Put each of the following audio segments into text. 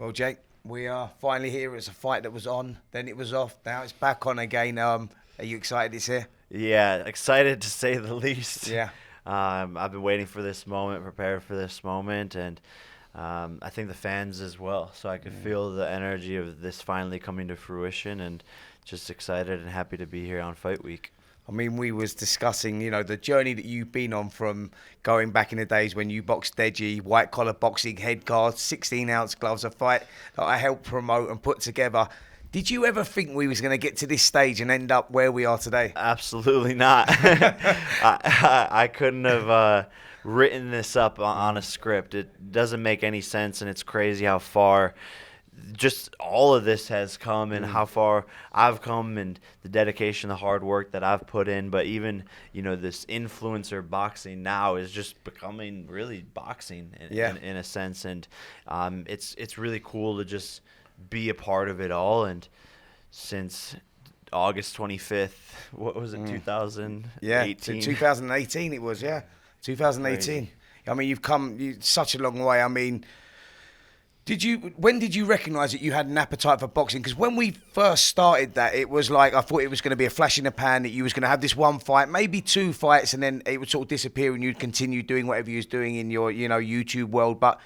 Well, Jake, we are finally here. It's a fight that was on, then it was off. Now it's back on again. Are you excited it's here? Yeah, excited to say the least. Yeah. I've been waiting for this moment, prepared for this moment, and I think the fans as well. So I could feel the energy of this finally coming to fruition, and just excited and happy to be here on Fight Week. I mean, we was discussing, the journey that you've been on from going back in the days when you boxed Deji, white-collar boxing, head guards, 16-ounce gloves, a fight that I helped promote and put together. Did you ever think we was going to get to this stage and end up where we are today? Absolutely not. I couldn't have written this up on a script. It doesn't make any sense, and it's crazy how far just all of this has come and how far I've come and the dedication, the hard work that I've put in. But even, this influencer boxing now is just becoming really boxing in a sense. And it's really cool to just be a part of it all. And since August 25th, what was it, 2018? Yeah, 2018 it was, 2018. Crazy. I mean, you've come such a long way. I mean, when did you recognise that you had an appetite for boxing? Because when we first started that, it was like I thought it was going to be a flash in the pan, that you was going to have this one fight, maybe two fights, and then it would sort of disappear and you'd continue doing whatever you was doing in your, YouTube world. But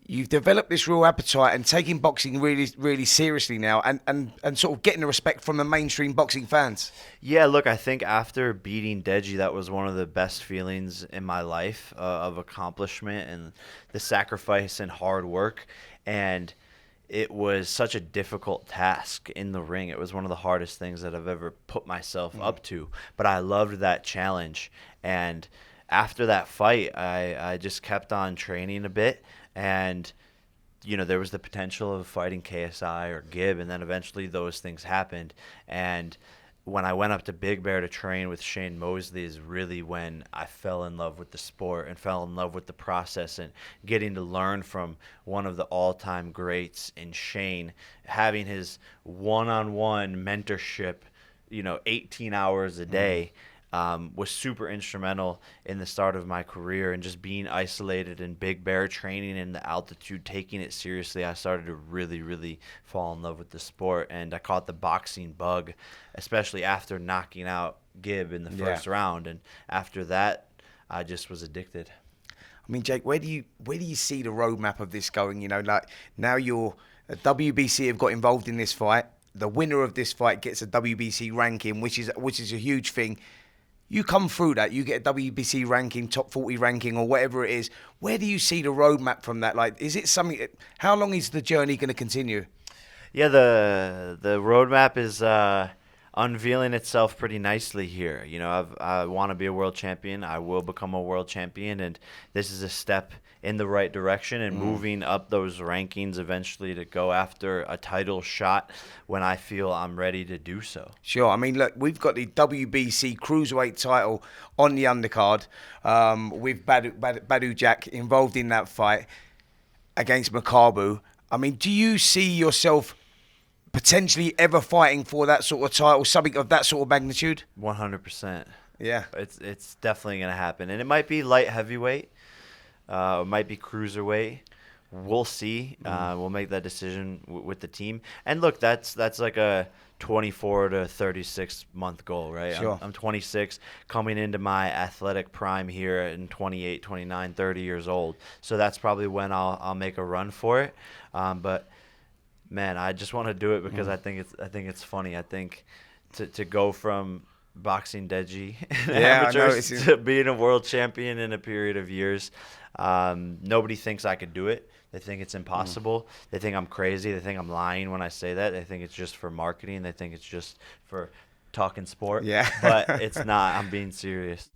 you've developed this real appetite and taking boxing really, really seriously now, and sort of getting the respect from the mainstream boxing fans. Yeah, look, I think after beating Deji, that was one of the best feelings in my life of accomplishment and the sacrifice and hard work. And it was such a difficult task in the ring. It was one of the hardest things that I've ever put myself up to. But I loved that challenge. And after that fight, I just kept on training a bit. And, there was the potential of fighting KSI or Gibb, and then eventually those things happened. And when I went up to Big Bear to train with Shane Mosley is really when I fell in love with the sport and fell in love with the process and getting to learn from one of the all-time greats in Shane, having his one-on-one mentorship, 18 hours a day. Was super instrumental in the start of my career, and just being isolated in Big Bear, training in the altitude, taking it seriously. I started to really, really fall in love with the sport, and I caught the boxing bug, especially after knocking out Gibb in the first round. And after that, I just was addicted. I mean, Jake, where do you see the roadmap of this going? Like now WBC have got involved in this fight. The winner of this fight gets a WBC ranking, which is a huge thing. You come through that, you get a WBC ranking, top 40 ranking, or whatever it is. Where do you see the roadmap from that? Like, is it something? How long is the journey going to continue? Yeah, the roadmap is unveiling itself pretty nicely here. I want to be a world champion. I will become a world champion, and this is a step in the right direction and moving up those rankings eventually to go after a title shot when I feel I'm ready to do so. Sure. I mean, look, we've got the WBC Cruiserweight title on the undercard with Badu Jack involved in that fight against Makabu. I mean, do you see yourself potentially ever fighting for that sort of title, something of that sort of magnitude? 100%. Yeah. It's definitely going to happen. And it might be light heavyweight. It might be cruiserweight. We'll see. We'll make that decision with the team. And look, that's like a 24 to 36 month goal, right? Sure. I'm 26, coming into my athletic prime here in 28, 29, 30 years old. So that's probably when I'll make a run for it. But man, I just want to do it because I think it's funny. I think to go from boxing Deji amateurs to being a world champion in a period of years. Nobody thinks I could do it. They think it's impossible. They think I'm crazy. They think I'm lying when I say that. They think it's just for marketing. They think it's just for talking sport. Yeah. But it's not. I'm being serious.